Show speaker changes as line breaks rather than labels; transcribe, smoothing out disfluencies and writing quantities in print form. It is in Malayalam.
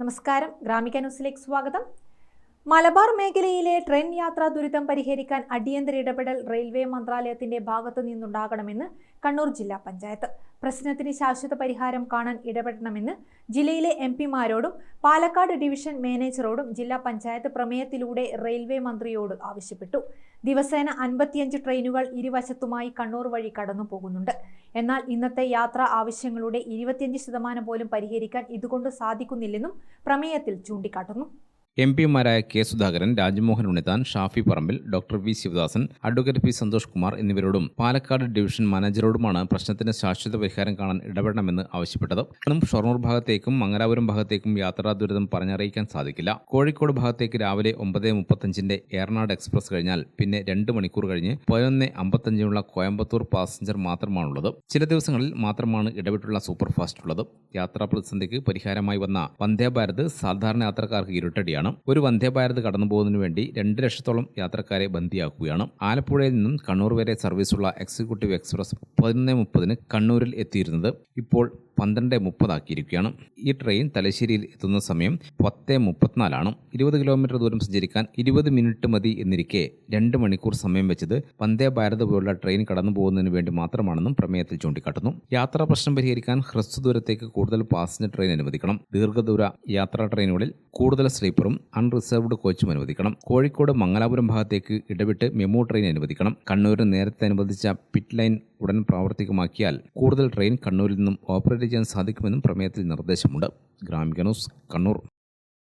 നമസ്കാരം, ഗ്രാമിക ന്യൂസിലേക്ക് സ്വാഗതം. മലബാർ മേഖലയിലെ ട്രെയിൻ യാത്രാ ദുരിതം പരിഹരിക്കാൻ അടിയന്തര ഇടപെടൽ റെയിൽവേ മന്ത്രാലയത്തിന്റെ ഭാഗത്തു നിന്നുണ്ടാകണമെന്ന് കണ്ണൂർ ജില്ലാ പഞ്ചായത്ത്. പ്രശ്നത്തിന് ശാശ്വത പരിഹാരം കാണാൻ ഇടപെടണമെന്ന് ജില്ലയിലെ എംപിമാരോടും പാലക്കാട് ഡിവിഷൻ മാനേജറോടും ജില്ലാ പഞ്ചായത്ത് പ്രമേയത്തിലൂടെ റെയിൽവേ മന്ത്രിയോട് ആവശ്യപ്പെട്ടു. ദിവസേന 55 ട്രെയിനുകൾ ഇരുവശത്തുമായി കണ്ണൂർ വഴി കടന്നു പോകുന്നുണ്ട്. എന്നാൽ ഇന്നത്തെ യാത്രാ ആവശ്യങ്ങളുടെ 25% പോലും പരിഹരിക്കാൻ ഇതുകൊണ്ട് സാധിക്കുന്നില്ലെന്നും പ്രമേയത്തിൽ ചൂണ്ടിക്കാട്ടുന്നു.
എംപിമാരായ K Sudhakaran, Rajmohan Unnithan, Shafi Parambil, doctor V Sivadasan, advocate P Santhosh Kumar എന്നിവരോടും പാലക്കാട് ഡിവിഷൻ മാനേജറോടുമാണ് പ്രശ്നത്തിന് ശാശ്വത പരിഹാരം കാണാൻ ഇടപെടണമെന്ന് ആവശ്യപ്പെട്ടത്. ഷൊർണൂർ ഭാഗത്തേക്കും മംഗലാപുരം ഭാഗത്തേക്കും യാത്രാ ദുരിതം പറഞ്ഞറിയിക്കാൻ സാധിക്കില്ല. കോഴിക്കോട് ഭാഗത്തേക്ക് രാവിലെ 9:35 ഏറനാട് എക്സ്പ്രസ് കഴിഞ്ഞാൽ പിന്നെ 2 മണിക്കൂർ കഴിഞ്ഞ് 11:55 കോയമ്പത്തൂർ പാസഞ്ചർ മാത്രമാണുള്ളത്. ചില ദിവസങ്ങളിൽ മാത്രമാണ് ഇടവിട്ടുള്ള സൂപ്പർ ഫാസ്റ്റ് ഉള്ളത്. യാത്രാ പ്രതിസന്ധിക്ക് പരിഹാരമായി വന്ന വന്ദേ ഭാരത് സാധാരണ യാത്രക്കാർക്ക് ഇരുട്ടടിയാണ്. ഒരു വന്ദേ ഭാരത് കടന്നുപോകുന്നതിനു വേണ്ടി 2 ലക്ഷത്തോളം യാത്രക്കാരെ ബന്ദിയാക്കുകയാണ്. ആലപ്പുഴയിൽ നിന്നും കണ്ണൂർ വരെ സർവീസുള്ള എക്സിക്യൂട്ടീവ് എക്സ്പ്രസ് 11:30 കണ്ണൂരിൽ എത്തിയിരുന്നത് ഇപ്പോൾ 12:30 ആക്കിയിരിക്കുകയാണ്. ഈ ട്രെയിൻ തലശ്ശേരിയിൽ എത്തുന്ന സമയം 10:34 20 കിലോമീറ്റർ ദൂരം സഞ്ചരിക്കാൻ 20 മിനിറ്റ് മതി എന്നിരിക്കെ 2 മണിക്കൂർ സമയം വെച്ചത് വന്ദേ ഭാരത് പോലുള്ള ട്രെയിൻ കടന്നു പോകുന്നതിന് വേണ്ടി മാത്രമാണെന്നും പ്രമേയത്തിൽ ചൂണ്ടിക്കാട്ടുന്നു. യാത്രാ പ്രശ്നം പരിഹരിക്കാൻ ഹ്രസ്വദൂരത്തേക്ക് കൂടുതൽ പാസഞ്ചർ ട്രെയിൻ അനുവദിക്കണം. ദീർഘദൂര യാത്രാ ട്രെയിനുകളിൽ കൂടുതൽ സ്ലീപ്പറും അൺറിസർവ്ഡ് കോച്ചും അനുവദിക്കണം. കോഴിക്കോട് മംഗലാപുരം ഭാഗത്തേക്ക് ഇടവിട്ട് മെമു ട്രെയിൻ അനുവദിക്കണം. കണ്ണൂരിന് നേരത്തെ അനുവദിച്ച പിറ്റ് ലൈൻ ഉടൻ പ്രാവർത്തികമാക്കിയാൽ കൂടുതൽ ട്രെയിൻ കണ്ണൂരിൽ നിന്നും ഓപ്പറേറ്റ് ചെയ്യാൻ സാധിക്കുമെന്നും പ്രമേയത്തിൽ നിർദ്ദേശമുണ്ട്. ഗ്രാമിക ന്യൂസ്, കണ്ണൂർ.